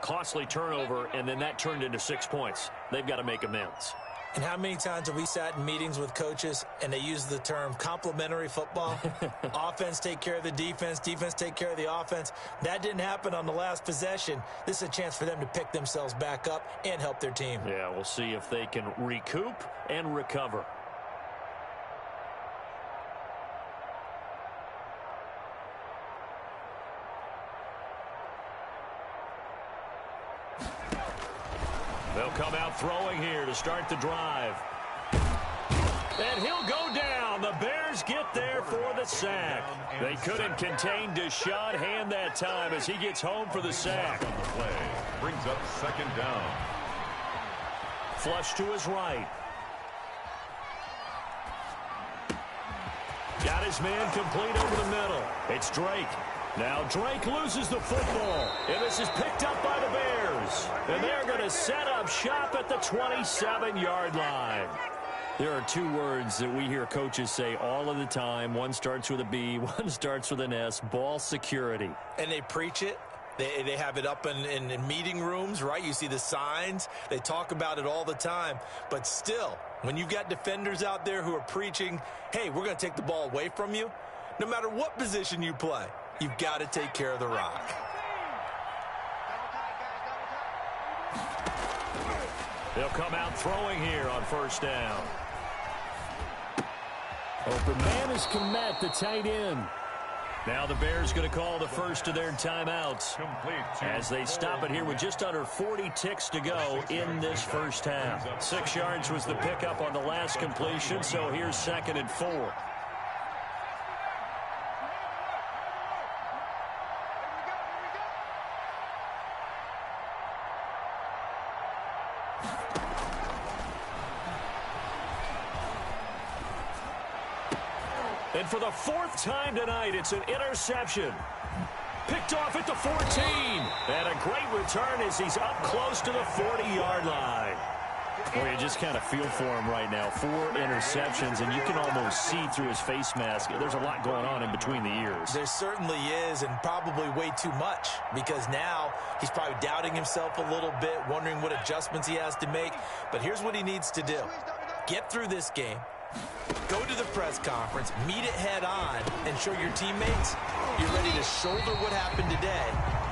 costly turnover, and then that turned into 6 points. They've got to make amends. And how many times have we sat in meetings with coaches and they use the term complementary football? Offense take care of the defense, defense take care of the offense. That didn't happen on the last possession. This is a chance for them to pick themselves back up and help their team. Yeah, we'll see if they can recoup and recover. They'll come out throwing here to start the drive. And he'll go down. The Bears get there for the sack. They couldn't contain Deshaun Hand that time as he gets home for the sack. On the play. Brings up second down. Flush to his right. Got his man complete over the middle. It's Drake. Now Drake loses the football, and this is picked up by the Bears. And they're going to set up shop at the 27-yard line. There are two words that we hear coaches say all of the time. One starts with a B, one starts with an S, ball security. And they preach it. They have it up in meeting rooms, right? You see the signs. They talk about it all the time. But still, when you've got defenders out there who are preaching, hey, we're going to take the ball away from you, no matter what position you play, you've got to take care of the rock. They'll come out throwing here on first down. Open man is Komet, the tight end. Now the Bears going to call the first of their timeouts as they stop it here with just under 40 ticks to go in this first half. 6 yards was the pickup on the last completion, so here's 2nd and 4. And for the 4th time tonight, it's an interception. Picked off at the 14. And a great return as he's up close to the 40-yard line. Well, you just kind of feel for him right now. 4 interceptions, and you can almost see through his face mask. There's a lot going on in between the ears. There certainly is, and probably way too much, because now he's probably doubting himself a little bit, wondering what adjustments he has to make. But here's what he needs to do. Get through this game. Go to the press conference, meet it head on, and show your teammates you're ready to shoulder what happened today,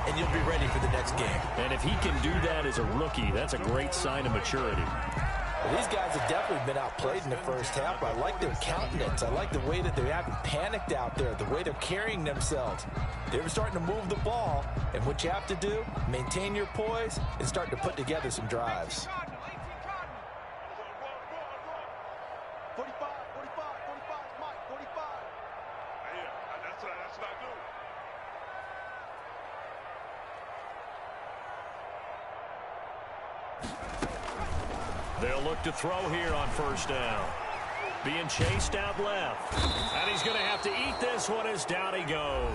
and you'll be ready for the next game. And if he can do that as a rookie, that's a great sign of maturity. Well, these guys have definitely been outplayed in the first half. I like their countenance. I like the way that they haven't panicked out there, the way they're carrying themselves. They're starting to move the ball, and what you have to do, maintain your poise and start to put together some drives. They'll look to throw here on first down. Being chased out left. And he's going to have to eat this one as down he goes.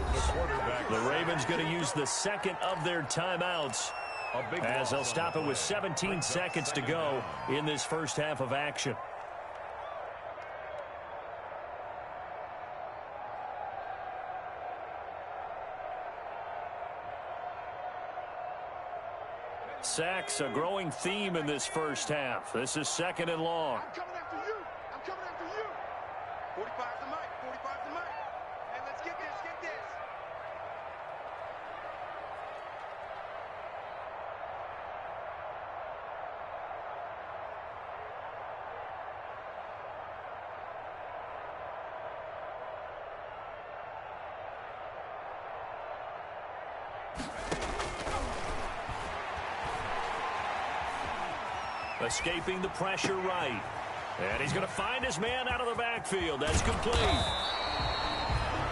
The Ravens going to use the 2nd of their timeouts as they'll stop it with 17 seconds to go in this first half of action. Sacks, a growing theme in this first half. This is 2nd and long. I'm coming after you. I'm coming after you. 45's the mic. 45's the mic. Hey, let's get this. Get this. Escaping the pressure right. And he's going to find his man out of the backfield. That's complete.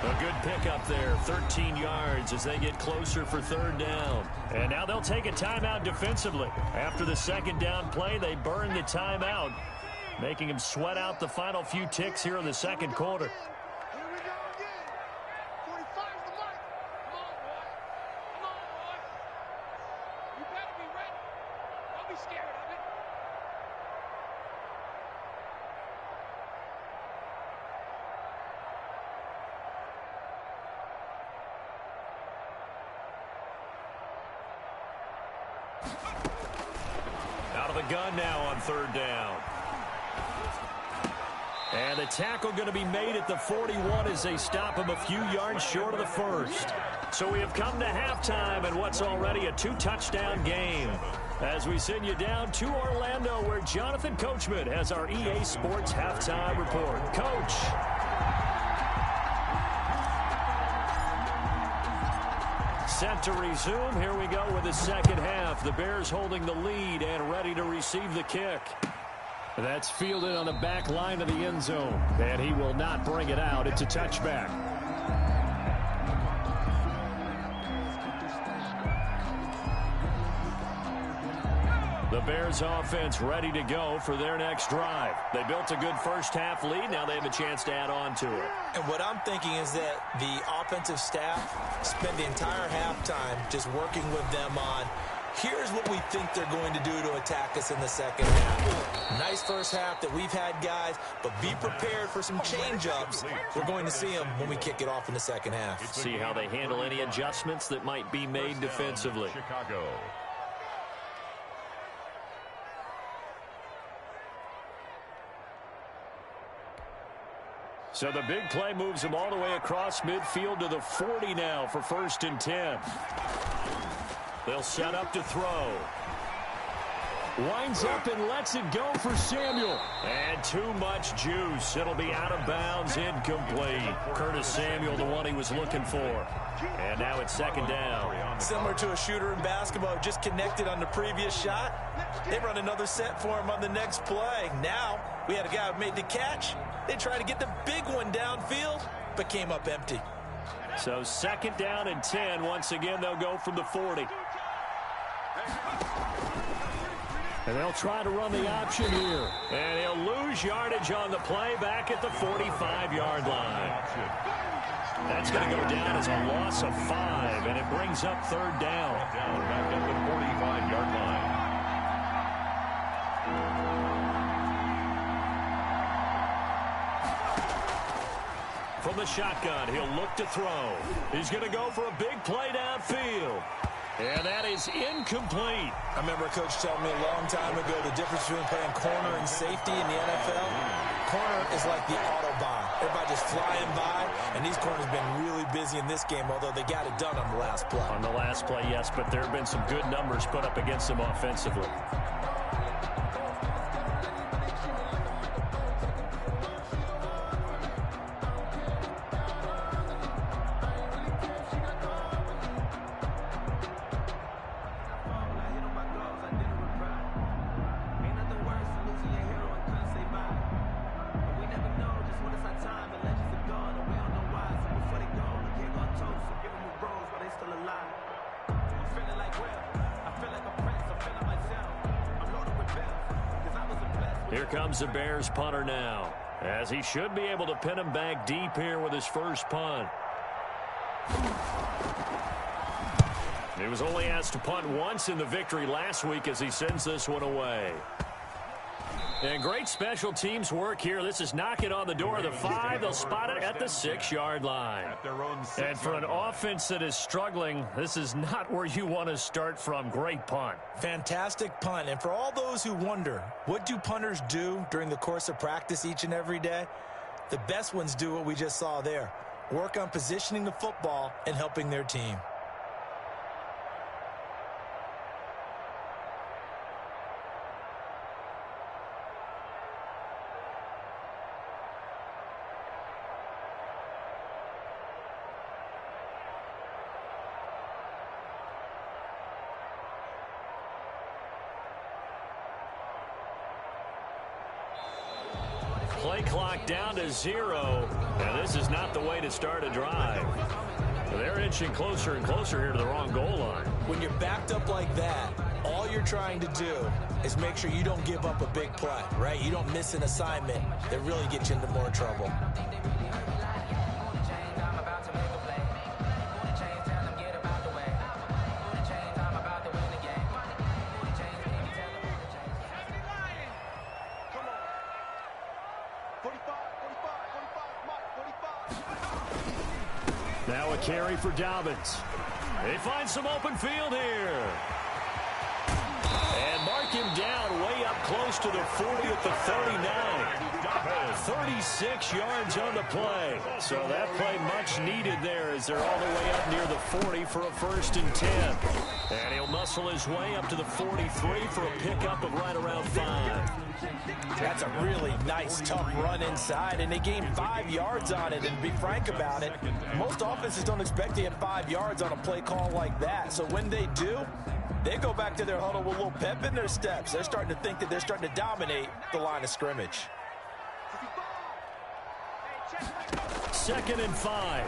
A good pickup there, 13 yards as they get closer for 3rd down. And now they'll take a timeout defensively. After the 2nd down play, they burn the timeout, making him sweat out the final few ticks here in the 2nd quarter. the gun now on third down. And the tackle going to be made at the 41 as they stop him a few yards short of the first. So we have come to halftime in what's already a 2-touchdown game. As we send you down to Orlando, where Jonathan Coachman has our EA Sports halftime report. Coach. Set to resume. Here we go with the second half. The Bears holding the lead and ready to receive the kick. That's fielded on the back line of the end zone. And he will not bring it out. It's a touchback. The Bears offense ready to go for their next drive. They built a good first half lead. Now they have a chance to add on to it. And what I'm thinking is that the offensive staff spent the entire halftime just working with them on, here's what we think they're going to do to attack us in the second half. Nice first half that we've had, guys, but be prepared for some change-ups. We're going to see them when we kick it off in the second half. See how they handle any adjustments that might be made defensively. Chicago. So the big play moves them all the way across midfield to the 40 now for 1st and 10. They'll set up to throw. Winds up and lets it go for Samuel. And too much juice. It'll be out of bounds, incomplete. Curtis Samuel, the one he was looking for. And now it's second down. Similar to a shooter in basketball, just connected on the previous shot. They run another set for him on the next play. Now we had a guy who made the catch. They tried to get the big one downfield, but came up empty. So second down and 10. Once again, they'll go from the 40. And they'll try to run the option here. And he'll lose yardage on the play back at the 45-yard line. That's going to go down as a loss of 5, and it brings up third down. Back at the 45-yard line. From the shotgun, he'll look to throw. He's going to go for a big play downfield. And that is incomplete. I remember a coach telling me a long time ago the difference between playing corner and safety in the NFL. Corner is like the Autobahn. Everybody just flying by, and these corners have been really busy in this game, although they got it done on the last play. On the last play, yes, but there have been some good numbers put up against them offensively. Here comes the Bears punter now, as he should be able to pin him back deep here with his first punt. He was only asked to punt once in the victory last week as he sends this one away. And great special teams work here. This is knocking on the door of the 5. They'll spot it at the 6-yard line. And for an offense that is struggling, this is not where you want to start from. Great punt. Fantastic punt. And for all those who wonder, what do punters do during the course of practice each and every day? The best ones do what we just saw there. Work on positioning the football and helping their team. Play clock down to 0. Now, this is not the way to start a drive. They're inching closer and closer here to the wrong goal line. When you're backed up like that, all you're trying to do is make sure you don't give up a big play, right? You don't miss an assignment that really gets you into more trouble. Now a carry for Dobbins. They find some open field here. And mark him down way close to the 40 at the 39. 36 yards on the play. So that play much needed there as they're all the way up near the 40 for a 1st and 10. And he'll muscle his way up to the 43 for a pickup of right around 5. That's a really nice, tough run inside, and they gained 5 yards on it. And to be frank about it, most offenses don't expect to get 5 yards on a play call like that. So when they do, they go back to their huddle with a little pep in their steps. They're starting to think that they're starting to dominate the line of scrimmage. 2nd and 5.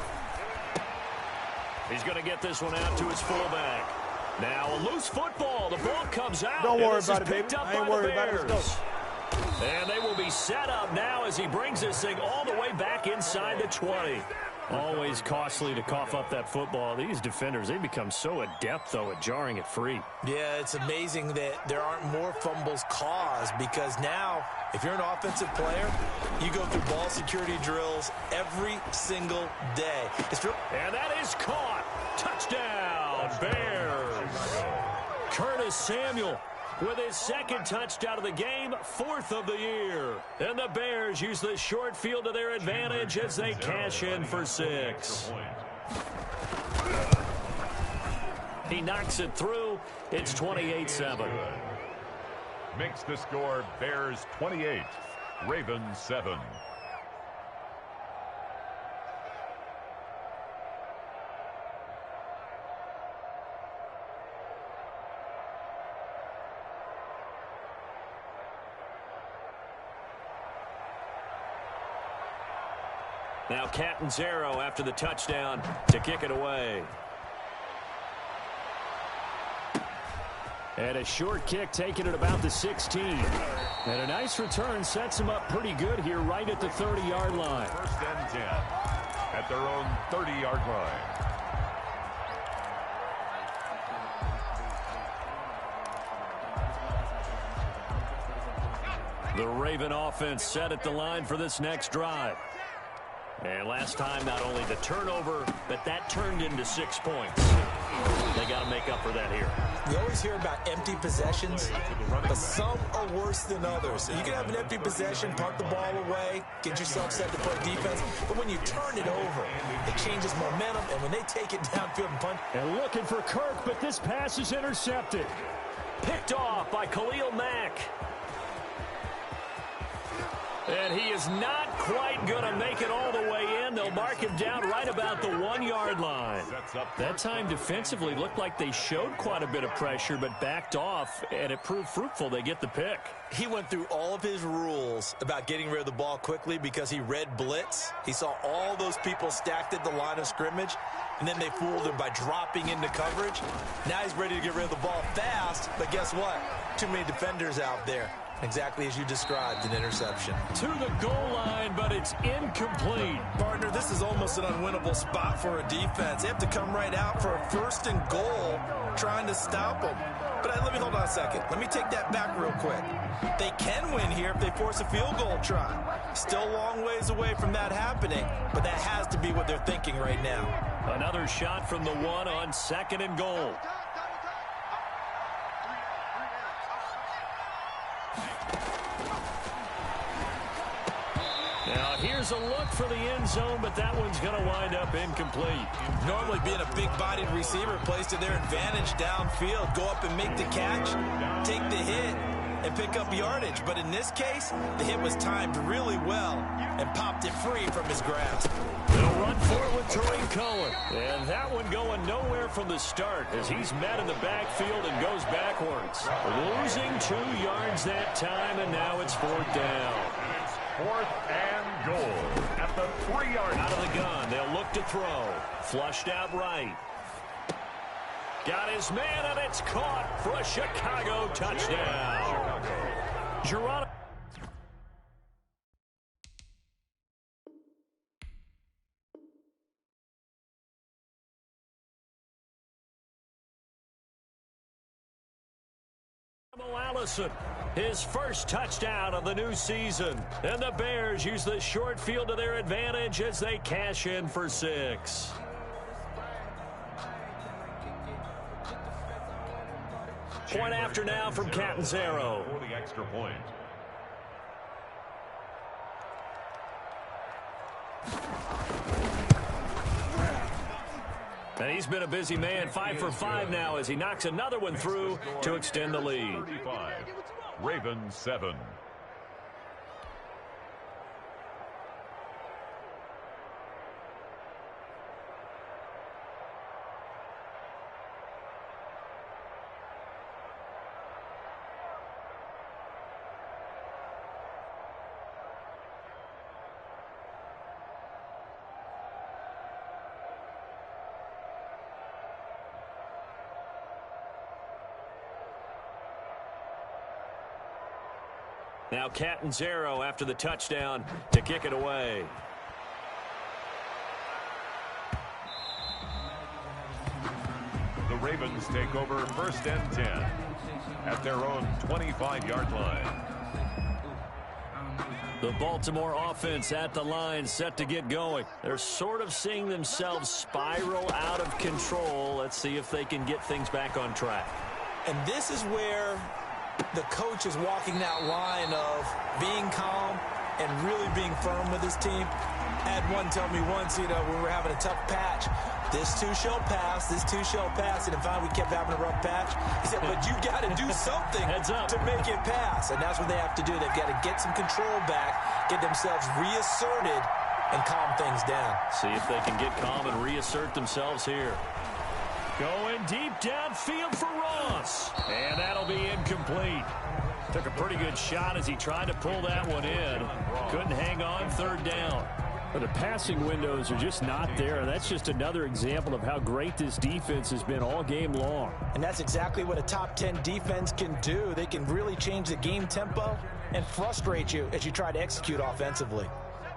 He's going to get this one out to his fullback. Now a loose football. The ball comes out. Don't worry about it, picked baby. up I ain't by worried the about it. Let's go. And they will be set up now as he brings this thing all the way back inside the 20. Always costly to cough up that football. These defenders, they become so adept, though, at jarring it free. Yeah, it's amazing that there aren't more fumbles caused, because now, if you're an offensive player, you go through ball security drills every single day. And that is caught. Touchdown, Bears. Curtis Samuel with his 2nd touchdown of the game, 4th of the year. And the Bears use the short field to their advantage as they cash in for 6. He knocks it through. It's 28-7. Makes the score Bears 28, Ravens 7. Now Catanzaro after the touchdown to kick it away. And a short kick taken at about the 16. And a nice return sets him up pretty good here right at the 30-yard line. 1st and 10 at their own 30-yard line. The Raven offense set at the line for this next drive. And last time, not only the turnover, but that turned into 6 points. They got to make up for that here. We always hear about empty possessions, but some are worse than others. So you can have an empty possession, punt the ball away, get yourself set to play defense, but when you turn it over, it changes momentum, and when they take it downfield and punt. And looking for Kirk, but this pass is intercepted. Picked off by Khalil Mack. And he is not quite going to make it all the way in. They'll mark him down right about the 1-yard line. That time defensively looked like they showed quite a bit of pressure, but backed off, and it proved fruitful. They get the pick. He went through all of his rules about getting rid of the ball quickly because he read blitz. He saw all those people stacked at the line of scrimmage, and then they fooled him by dropping into coverage. Now he's ready to get rid of the ball fast, but guess what? Too many defenders out there. Exactly as you described, an interception. To the goal line, but it's incomplete. Partner, this is almost an unwinnable spot for a defense. They have to come right out for a 1st and goal, trying to stop them. But let me hold on a second. Let me take that back real quick. They can win here if they force a field goal try. Still a long ways away from that happening, but that has to be what they're thinking right now. Another shot from the 1 on 2nd and goal. Now here's a look for the end zone, but that one's going to wind up incomplete. Normally being a big-bodied receiver plays to their advantage downfield. Go up and make the catch, take the hit, and pick up yardage. But in this case, the hit was timed really well and popped it free from his grasp. They'll run for it with Tariq Cohen. And that one going nowhere from the start as he's met in the backfield and goes backwards. Losing 2 yards that time, and now it's 4th down. 4th and goal at the 3-yard line. Out of the gun, they'll look to throw. Flushed out right. Got his man, and it's caught for a Chicago touchdown. Geronimo. Allison, his first touchdown of the new season. And the Bears use the short field to their advantage as they cash in for 6. Point after now from Catanzaro. For the extra point. And he's been a busy man, 5 for 5 now as he knocks another one through to extend the lead. 35. Ravens 7. Now Catanzaro after the touchdown to kick it away. The Ravens take over 1st and 10 at their own 25-yard line. The Baltimore offense at the line set to get going. They're sort of seeing themselves spiral out of control. Let's see if they can get things back on track. And this is where the coach is walking that line of being calm and really being firm with his team. I had one tell me once, when we were having a tough patch, this too shall pass, this too shall pass. And in fact, we kept having a rough patch. He said, but you got to do something to make it pass. And that's what they have to do. They've got to get some control back, get themselves reasserted, and calm things down. See if they can get calm and reassert themselves here. Going deep downfield for Ross. And that'll be incomplete. Took a pretty good shot as he tried to pull that one in. Couldn't hang on 3rd down. But the passing windows are just not there. That's just another example of how great this defense has been all game long. And that's exactly what a top 10 defense can do. They can really change the game tempo and frustrate you as you try to execute offensively.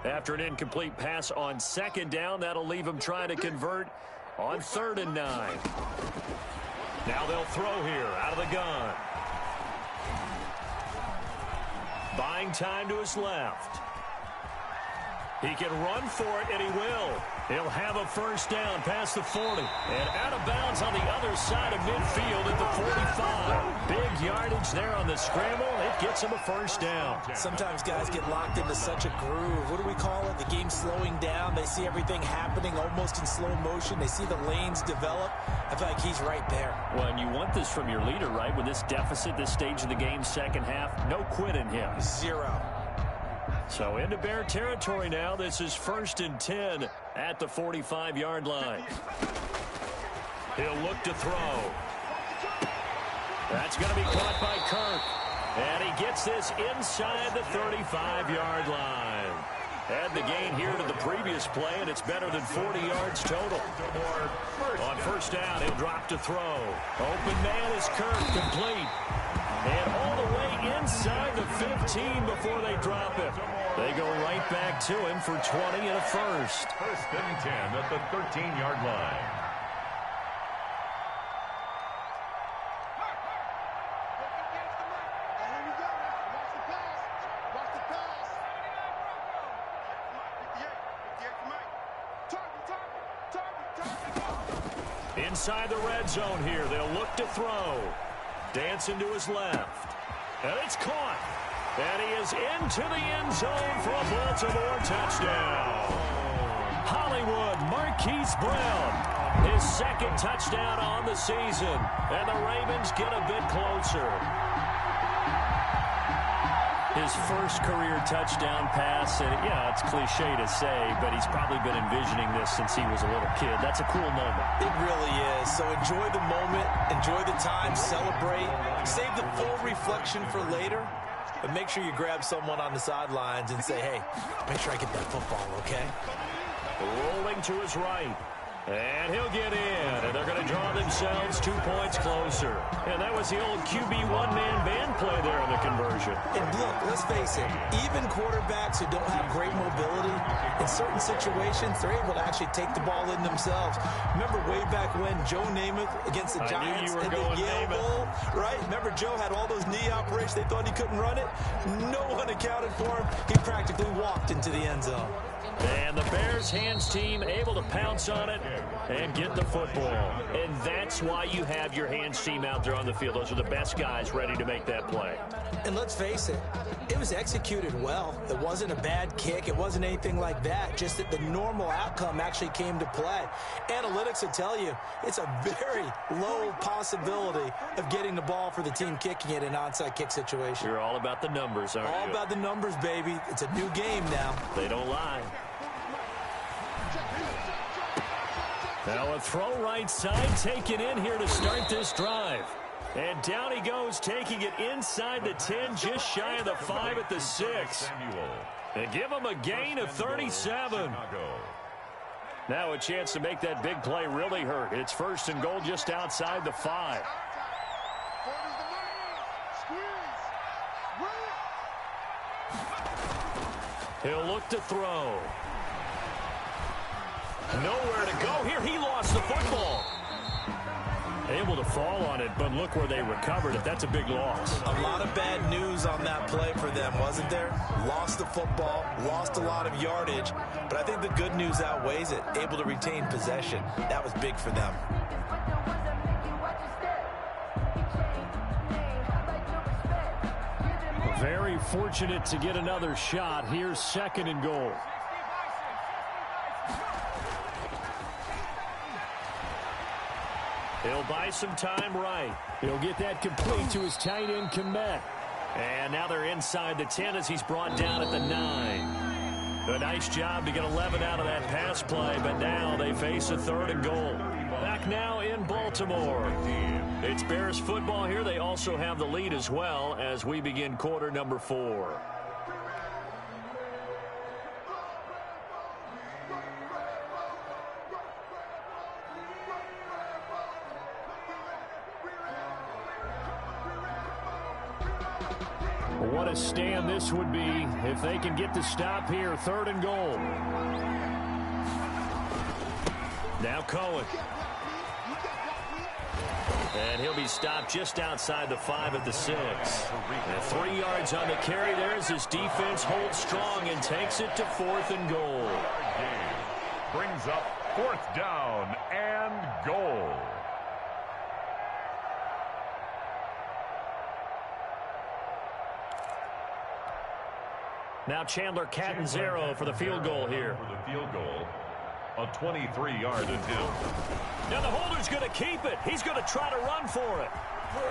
After an incomplete pass on 2nd down, that'll leave him trying to convert on 3rd and 9. Now they'll throw here out of the gun. Buying time to his left. He can run for it, and he will. He'll have a 1st down past the 40. And out of bounds on the other side of midfield at the 45. Big yardage there on the scramble. It gets him a 1st down. Sometimes guys get locked into such a groove. What do we call it? The game slowing down. They see everything happening almost in slow motion. They see the lanes develop. I feel like he's right there. Well, and you want this from your leader, right? With this deficit, this stage of the game, 2nd half, no quit in him. 0. So into Bear territory now. This is 1st and 10 at the 45-yard line. He'll look to throw. That's going to be caught by Kirk. And he gets this inside the 35-yard line. Had the gain here to the previous play, and it's better than 40 yards total. On 1st down, he'll drop to throw. Open man is Kirk, complete. And all the way inside the 15 before they drop it. They go right back to him for 20 and a 1st. 1st and 10 at the 13-yard line. Inside the red zone here, they'll look to throw. Dancing to his left. And it's caught. And he is into the end zone for a Baltimore touchdown. Hollywood Marquise Brown, his 2nd touchdown on the season. And the Ravens get a bit closer. His 1st career touchdown pass, and it's cliche to say, but he's probably been envisioning this since he was a little kid. That's a cool moment. It really is. So enjoy the moment, enjoy the time, celebrate, save the full reflection for later, but make sure you grab someone on the sidelines and say, hey, make sure I get that football, okay? Rolling to his right. And he'll get in, and they're going to draw themselves 2 points closer. And that was the old QB one-man band play there in the conversion. And look, let's face it, even quarterbacks who don't have great mobility, in certain situations, they're able to actually take the ball in themselves. Remember way back when Joe Namath against the Giants in the Yellowboiy, right? Remember Joe had all those knee operations, they thought he couldn't run it? No one accounted for him. He practically walked into the end zone. And the Bears hands team able to pounce on it and get the football. And that's why you have your hands team out there on the field. Those are the best guys ready to make that play. And let's face it, it was executed well. It wasn't a bad kick. It wasn't anything like that. Just that the normal outcome actually came to play. Analytics will tell you it's a very low possibility of getting the ball for the team kicking it in an onside kick situation. You're all about the numbers, aren't you? All about the numbers, baby. It's a new game now. They don't lie. Now a throw right side taken in here to start this drive. And down he goes, taking it inside the 10, just shy of the 5 at the 6. They give him a gain of 37. Now a chance to make that big play really hurt. It's 1st and goal just outside the 5. He'll look to throw. Nowhere to go here. He lost the football. Able to fall on it, but look where they recovered it. That's a big loss. A lot of bad news on that play for them, wasn't there? Lost the football, lost a lot of yardage, but I think the good news outweighs it. Able to retain possession. That was big for them. Very fortunate to get another shot. Here's 2nd and goal. He'll buy some time right. He'll get that complete to his tight end, Komet. And now they're inside the 10 as he's brought down at the 9. A nice job to get 11 out of that pass play, but now they face a 3rd and goal. Back now in Baltimore. It's Bears football here. They also have the lead as well as we begin quarter number 4. What a stand this would be if they can get the stop here. 3rd and goal. Now Cohen. And he'll be stopped just outside the 5 at the 6. And 3 yards on the carry there as his defense holds strong and takes it to 4th and goal. Brings up 4th down and goal. Now Chandler Catanzaro for the field goal here. For the field goal, a 23-yard attempt. Now the holder's going to keep it. He's going to try to run for it.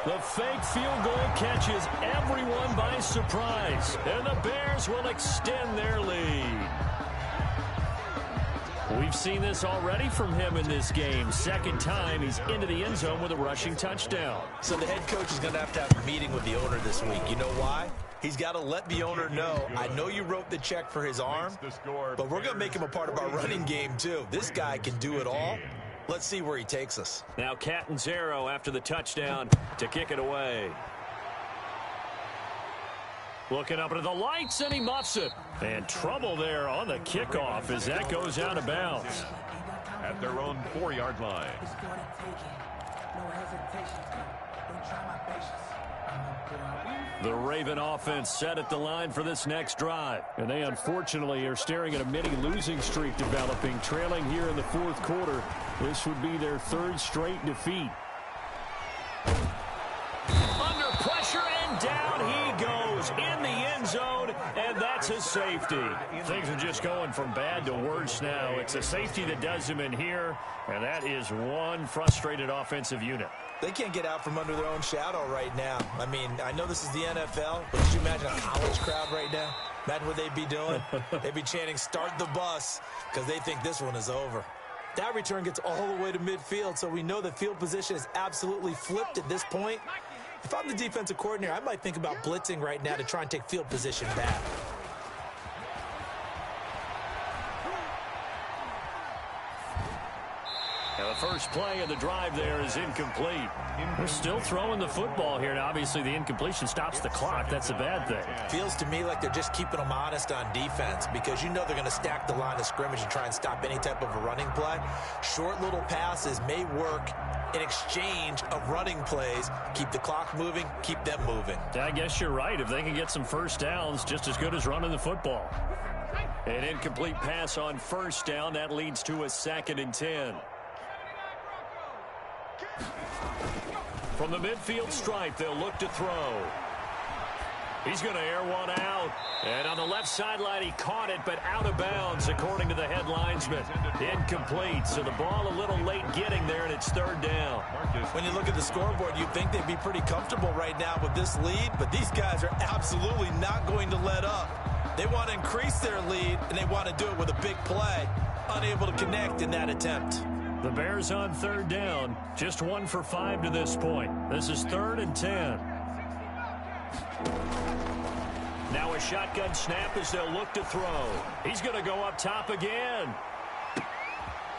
The fake field goal catches everyone by surprise. And the Bears will extend their lead. We've seen this already from him in this game. 2nd time he's into the end zone with a rushing touchdown. So the head coach is going to have a meeting with the owner this week. You know why? He's got to let the owner know, I know you wrote the check for his arm, but we're going to make him a part of our running game too. This guy can do it all. Let's see where he takes us. Now Catanzaro after the touchdown to kick it away. Looking up into the lights, and he muffs it. And trouble there on the kickoff as that goes out of bounds. At their own 4-yard line. The Raven offense set at the line for this next drive. And they unfortunately are staring at a mini losing streak developing, trailing here in the 4th quarter. This would be their 3rd straight defeat. Under pressure, and down he goes in the end zone, and that's a safety. Things are just going from bad to worse now. It's a safety that does them in here, and that is one frustrated offensive unit. They can't get out from under their own shadow right now. I mean, I know this is the NFL, but could you imagine a college crowd right now? Imagine what they'd be doing. They'd be chanting, "Start the bus," because they think this one is over. That return gets all the way to midfield, so we know the field position is absolutely flipped at this point. If I'm the defensive coordinator, I might think about blitzing right now to try and take field position back. Now the first play of the drive there is incomplete. They're still throwing the football here. Now, obviously, the incompletion stops the clock. That's a bad thing. Feels to me like they're just keeping them honest on defense because you know they're going to stack the line of scrimmage and try and stop any type of a running play. Short little passes may work in exchange of running plays. Keep the clock moving, keep them moving. I guess you're right. If they can get some first downs, just as good as running the football. An incomplete pass on first down. That leads to a 2nd and 10. From the midfield stripe, they'll look to throw. He's going to air one out. And on the left sideline, he caught it, but out of bounds, according to the head linesman. Incomplete, so the ball a little late getting there, and it's third down. When you look at the scoreboard, you'd think they'd be pretty comfortable right now with this lead, but these guys are absolutely not going to let up. They want to increase their lead, and they want to do it with a big play. Unable to connect in that attempt. The Bears on third down, just 1 for 5 to this point. This is 3rd and 10. Now a shotgun snap as they'll look to throw. He's going to go up top again.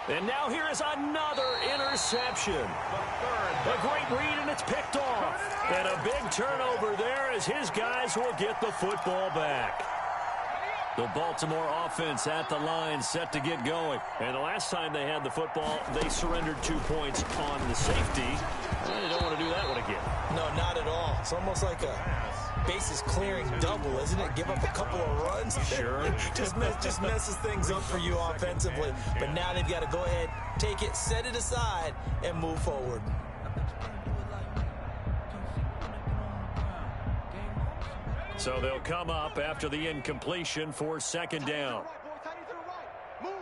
And now here is another interception. A great read, and it's picked off. And a big turnover there as his guys will get the football back. The Baltimore offense at the line, set to get going. And the last time they had the football, they surrendered 2 points on the safety. They don't want to do that one again. No, not at all. It's almost like a bases clearing double, isn't it? Give up a couple of runs. Sure. just messes things up for you offensively. But now they've got to go ahead, take it, set it aside, and move forward. So they'll come up after the incompletion for second down. Move.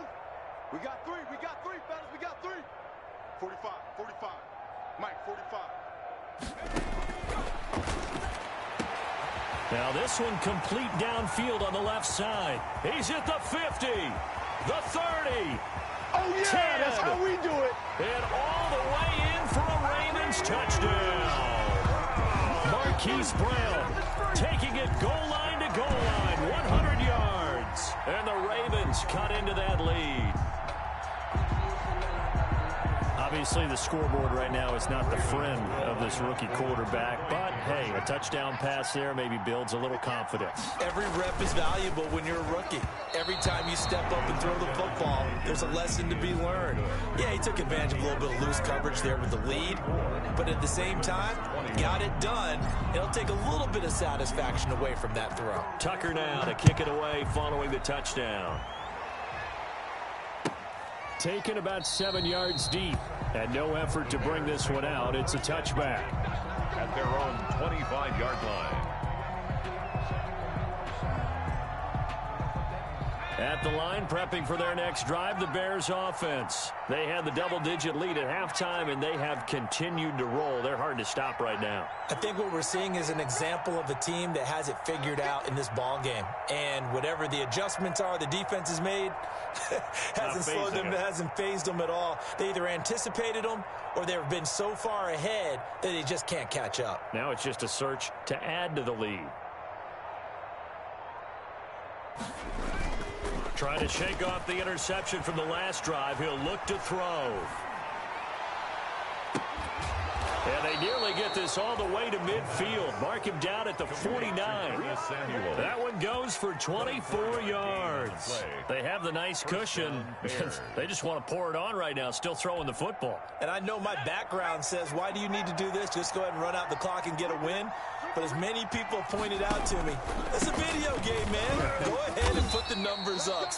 We got three, fellas. We got three. 45. Mike, 45. Now this one complete downfield on the left side. He's at the 50, the 30. Oh, yeah, 10, that's how we do it. and all the way in for a Ravens touchdown. Marquise Brown taking it goal line to goal line, 100 yards. And the Ravens cut into that lead. Obviously, the scoreboard right now is not the friend of this rookie quarterback. But, hey, a touchdown pass there maybe builds a little confidence. Every rep is valuable when you're a rookie. Every time you step up and throw the football, there's a lesson to be learned. Yeah, he took advantage of a little bit of loose coverage there with the lead. But at the same time, got it done. It'll take a little bit of satisfaction away from that throw. Tucker now to kick it away following the touchdown. Taken about 7 yards deep, and no effort to bring this one out. It's a touchback. At their own 25-yard line. At the line, prepping for their next drive, the Bears offense. They had the double-digit lead at halftime, and they have continued to roll. They're hard to stop right now. I think what we're seeing is an example of a team that has it figured out in this ball game. And whatever the adjustments are the defense has made, hasn't slowed them, hasn't phased them at all. They either anticipated them or they've been so far ahead that they just can't catch up. Now it's just a search to add to the lead. Trying to shake off the interception from the last drive. He'll look to throw. And they nearly get this all the way to midfield. Mark him down at the 49. That one goes for 24 yards. They have the nice cushion. They just want to pour it on right now, still throwing the football. And I know my background says, why do you need to do this? Just go ahead and run out the clock and get a win. But as many people pointed out to me, it's a video game, man. Go ahead and put the numbers up.